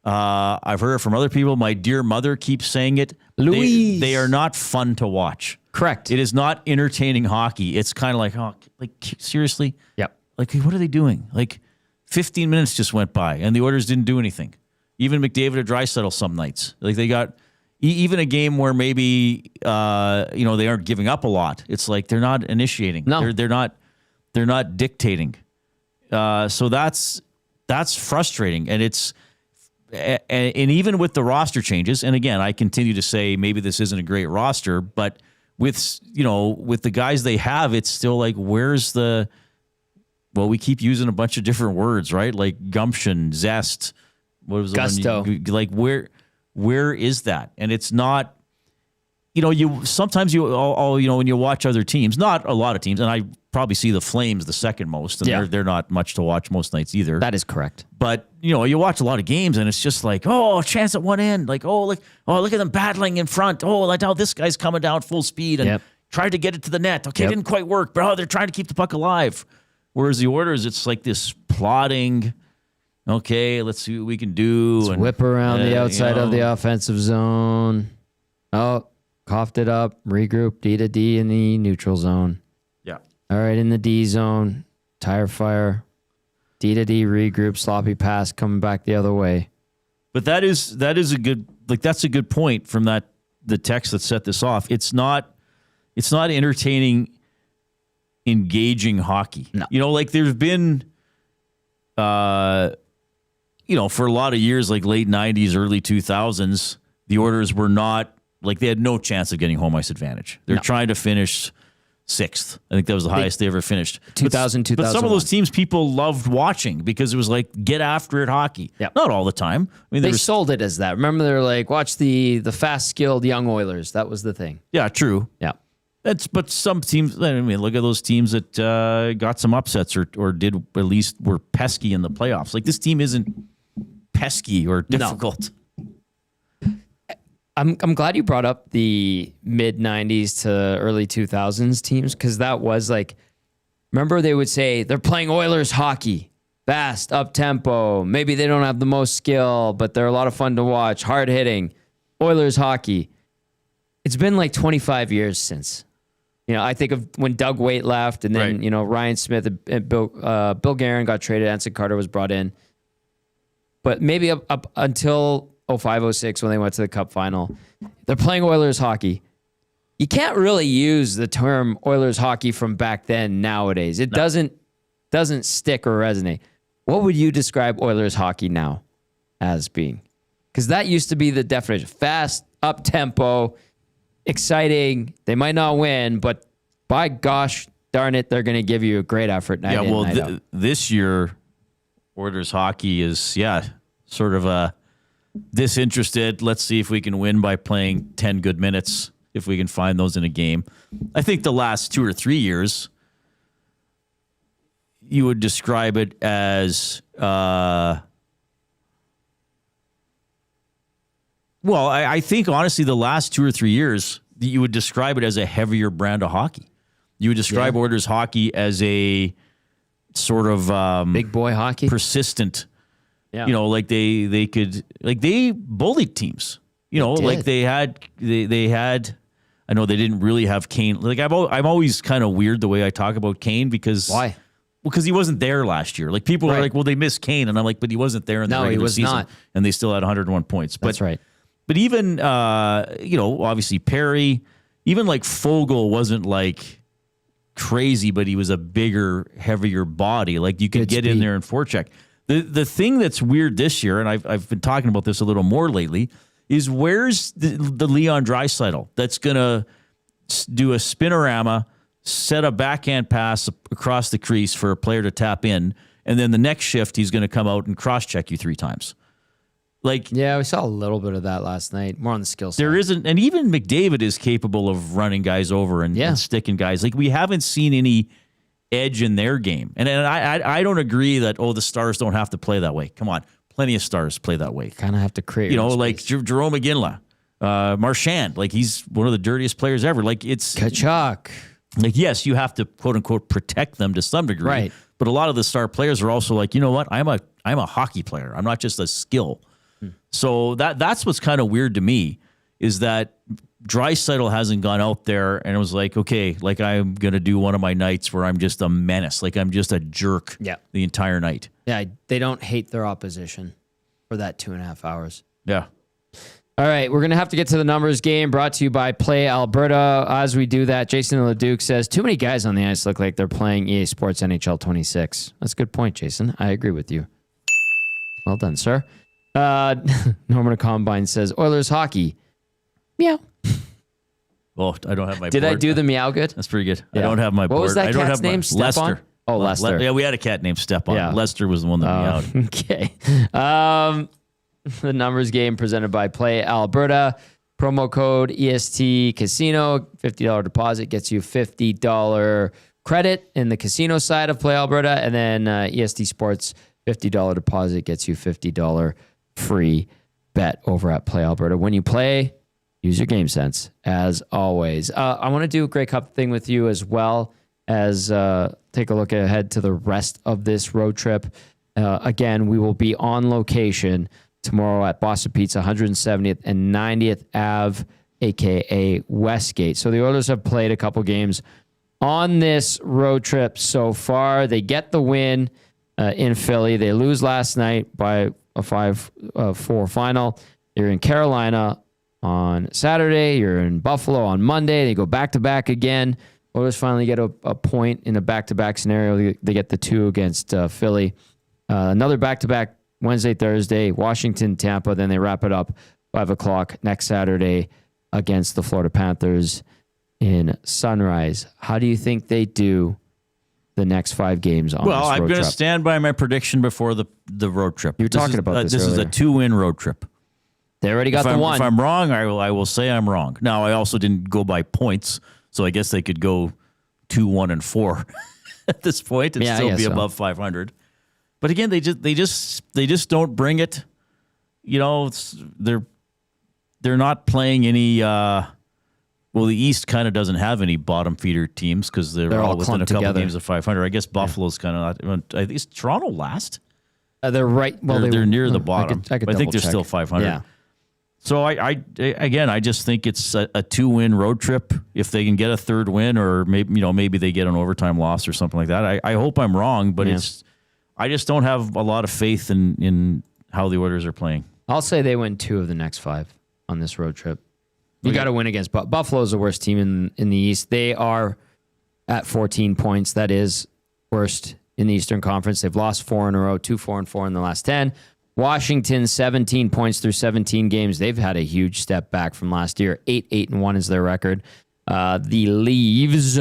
I've heard it from other people. My dear mother keeps saying it. Louise. They are not fun to watch. Correct. It is not entertaining hockey. It's kind of seriously? Yep. What are they doing? 15 minutes just went by, and the Oilers didn't do anything. Even McDavid or Draisaitl some nights. They got even a game where maybe they aren't giving up a lot. It's they're not initiating. No. They're not dictating. So that's frustrating, and and even with the roster changes, and again, I continue to say maybe this isn't a great roster, but with the guys they have, it's still where's the? Well, we keep using a bunch of different words, right? Like gumption, zest, what was the gusto? Where is that? And it's not. Sometimes when you watch other teams, not a lot of teams, and I probably see the Flames the second most, and they're not much to watch most nights either. That is correct. But you watch a lot of games, and it's just a chance at one end, look at them battling in front. Oh, now this guy's coming down full speed and tried to get it to the net. Okay, it didn't quite work, but they're trying to keep the puck alive. Whereas the Oilers, it's this plodding. Okay, let's see what we can do. And whip around the outside of the offensive zone. Oh. Coughed it up, regroup, D to D in the neutral zone. Yeah. All right, in the D zone, tire fire, D to D regroup, sloppy pass coming back the other way. But that is a good that's a good point from the text that set this off. It's not entertaining, engaging hockey. No. There's been for a lot of years, late 90s, early 2000s, the Oilers were not. They had no chance of getting home ice advantage. They're trying to finish 6th. I think that was the highest they ever finished. 2000, But some of those teams people loved watching because it was get after it hockey. Yep. Not all the time. I mean, they sold it as that. Remember, they're watch the fast, skilled young Oilers. That was the thing. Yeah, true. Yeah. But some teams, I mean, look at those teams that got some upsets or did at least were pesky in the playoffs. Like this team isn't pesky or difficult. No. I'm glad you brought up the mid 90s to early 2000s teams, because that was like, remember they would say they're playing Oilers hockey, fast, up tempo. Maybe they don't have the most skill, but they're a lot of fun to watch, hard hitting. Oilers hockey. It's been like 25 years since. I think of when Doug Waite left, and then Ryan Smith and Bill Guerin got traded. Anson Carter was brought in, but maybe up until 05-06 when they went to the Cup final, they're playing Oilers hockey. You can't really use the term Oilers hockey from back then nowadays. It doesn't stick or resonate. What would you describe Oilers hockey now as being? Because that used to be the definition: fast, up tempo, exciting. They might not win, but by gosh darn it, they're going to give you a great effort night in, night out. This year, Oilers hockey is sort of a disinterested. Let's see if we can win by playing 10 good minutes, if we can find those in a game. I think the last 2 or 3 years, you would describe it as well, I think honestly the last 2 or 3 years, you would describe it as a heavier brand of hockey. You would describe Oilers hockey as a sort of big boy hockey, persistent. Yeah. Like they bullied teams. Like they had. I know they didn't really have Kane. Like I'm always kind of weird the way I talk about Kane, because why? Because he wasn't there last year. Like people are like, well, they missed Kane, and I'm like, but he wasn't there in the regular season, not. And they still had 101 points. That's right. But even obviously Perry, even like Fogle wasn't like crazy, but he was a bigger, heavier body. Like you could get in there and forecheck. The thing that's weird this year, and I've been talking about this a little more lately, is where's the Leon Draisaitl that's going to do a spinorama, set a backhand pass across the crease for a player to tap in, and then the next shift he's going to come out and cross-check you 3 times. Like, yeah, we saw a little bit of that last night, more on the skill side. There isn't, and even McDavid is capable of running guys over and sticking guys. Like, we haven't seen any edge in their game. And I don't agree that, the Stars don't have to play that way. Come on. Plenty of Stars play that way. Kind of have to create, like Jerome McGinley, Marchand, like he's one of the dirtiest players ever. Like it's Kachuk. Like, yes, you have to quote unquote protect them to some degree. Right. But a lot of the star players are also like, you know what? I'm a hockey player. I'm not just a skill. So that's what's kind of weird to me, is that Draisaitl hasn't gone out there and it was like, okay, like I'm going to do one of my nights where I'm just a menace. Like I'm just a jerk the entire night. Yeah, they don't hate their opposition for that 2.5 hours. Yeah. All right, we're going to have to get to the numbers game, brought to you by Play Alberta. As we do that, Jason LeDuc says, too many guys on the ice look like they're playing EA Sports NHL 26. That's a good point, Jason. I agree with you. Well done, sir. Norman Combine says, Oilers hockey. Meow. Well, I don't have my Did board. I do the meow good? That's pretty good. Yeah. I don't have my board. What was that I don't cat's have name? Lester. On? Oh, Lester. Yeah, we had a cat named Stepan. Yeah. Lester was the one that meowed. Okay. The numbers game presented by Play Alberta. Promo code EST Casino. $50 deposit gets you $50 credit in the casino side of Play Alberta. And then EST Sports, $50 deposit gets you $50 free bet over at Play Alberta. When you play, use your game sense, as always. I want to do a Grey Cup thing with you, as well as take a look ahead to the rest of this road trip. Again, we will be on location tomorrow at Boston Pizza, 170th and 90th Ave, a.k.a. Westgate. So the Oilers have played a couple games on this road trip so far. They get the win in Philly. They lose last night by a 5-4 final. You're in Carolina on Saturday. You're in Buffalo on Monday. They go back-to-back again. Oilers finally get a point in a back-to-back scenario. They get the 2 against Philly. Another back-to-back Wednesday, Thursday, Washington, Tampa. Then they wrap it up 5 o'clock next Saturday against the Florida Panthers in Sunrise. How do you think they do the next 5 games on this road trip? Well, I'm going to stand by my prediction before the road trip. You were talking about this earlier. Is a 2-win road trip. They already got the one. If I'm wrong, I will say I'm wrong. Now, I also didn't go by points, So I guess they could go 2-1-4 at this point and still be above 500. But again, they just don't bring it. You know, they're not playing any. Well, the East kind of doesn't have any bottom feeder teams because they're all within a couple games of 500. I guess Buffalo's kind of not. I think is Toronto last. They're right. Well, they're near the bottom. I think they're still 500. Yeah. So I just think it's a 2-win road trip. If they can get a third win, or maybe they get an overtime loss or something like that. I hope I'm wrong, but I just don't have a lot of faith in how the Oilers are playing. I'll say they win 2 of the next 5 on this road trip. You got to win against Buffalo's the worst team in the East. They are at 14 points. That is worst in the Eastern Conference. They've lost 4 in a row, 2-4-4 in the last 10. Washington, 17 points through 17 games. They've had a huge step back from last year. 8-8-1 is their record. The Leaves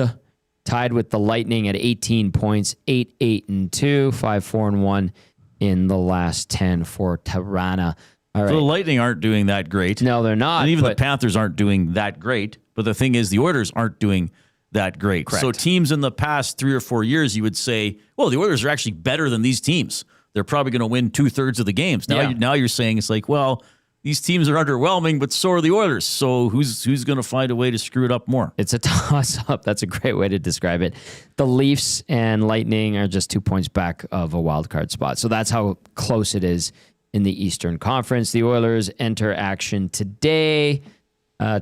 tied with the Lightning at 18 points, 8-8-2, 5-4-1 in the last 10 for Tirana. All right. So the Lightning aren't doing that great. No, they're not. And even the Panthers aren't doing that great. But the thing is, the Oilers aren't doing that great. Correct. So teams in the past 3 or 4 years, you would say, well, the Oilers are actually better than these teams. They're probably going to win 2/3 of the games. Now you're saying it's like, well, these teams are underwhelming, but so are the Oilers. So who's going to find a way to screw it up more? It's a toss-up. That's a great way to describe it. The Leafs and Lightning are just 2 points back of a wild card spot. So that's how close it is in the Eastern Conference. The Oilers enter action today.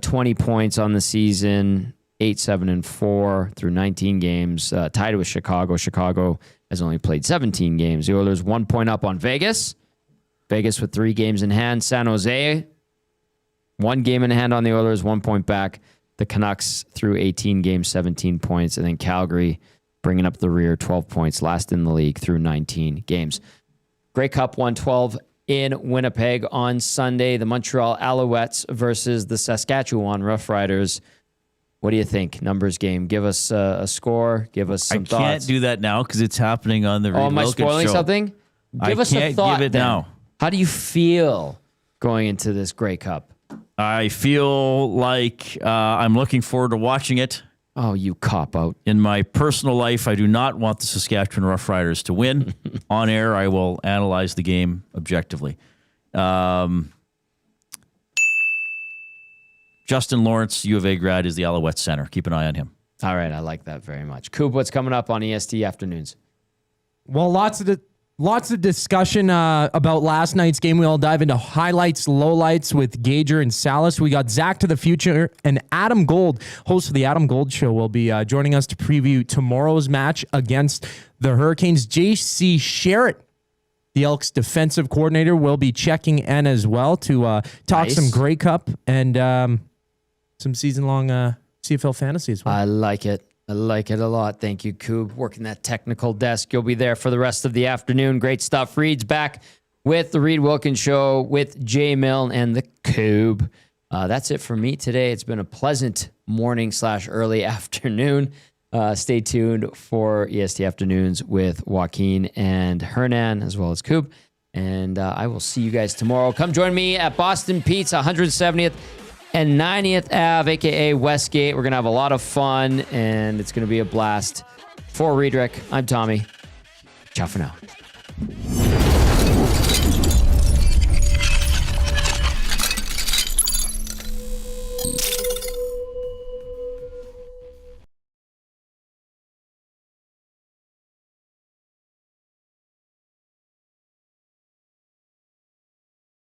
20 points on the season, 8-7-4 through 19 games, tied with Chicago. Chicago has only played 17 games. The Oilers 1 point up on Vegas. Vegas with 3 games in hand. San Jose, 1 game in hand on the Oilers, 1 point back. The Canucks through 18 games, 17 points. And then Calgary bringing up the rear, 12 points, last in the league through 19 games. Grey Cup 112 in Winnipeg on Sunday. The Montreal Alouettes versus the Saskatchewan Roughriders. What do you think? Numbers game. Give us a score. Give us some thoughts. I can't do that now because it's happening on the Reed am I Wilkins spoiling show. something? Give us a thought give it then. now. How do you feel going into this Grey Cup? I feel like I'm looking forward to watching it. Oh, you cop-out. In my personal life, I do not want the Saskatchewan Roughriders to win. On air, I will analyze the game objectively. Justin Lawrence, U of A grad, is the Alouette center. Keep an eye on him. All right, I like that very much. Coop, what's coming up on EST Afternoons? Well, lots of discussion about last night's game. We'll dive into highlights, lowlights with Gager and Salas. We got Zach to the Future and Adam Gold, host of the Adam Gold Show, will be joining us to preview tomorrow's match against the Hurricanes. JC Sherritt, the Elks defensive coordinator, will be checking in as well to talk some Grey Cup and some season-long CFL fantasy as well. I like it. I like it a lot. Thank you, Coob. Working that technical desk. You'll be there for the rest of the afternoon. Great stuff. Reed's back with the Reed Wilkins Show with Jay Milne and the Coob. That's it for me today. It's been a pleasant morning/early afternoon. Stay tuned for EST Afternoons with Joaquin and Hernan as well as Coob. And I will see you guys tomorrow. Come join me at Boston Pizza, 170th and 90th Ave, a.k.a. Westgate. We're going to have a lot of fun, and it's going to be a blast. For Riedrich, I'm Tommy. Ciao for now.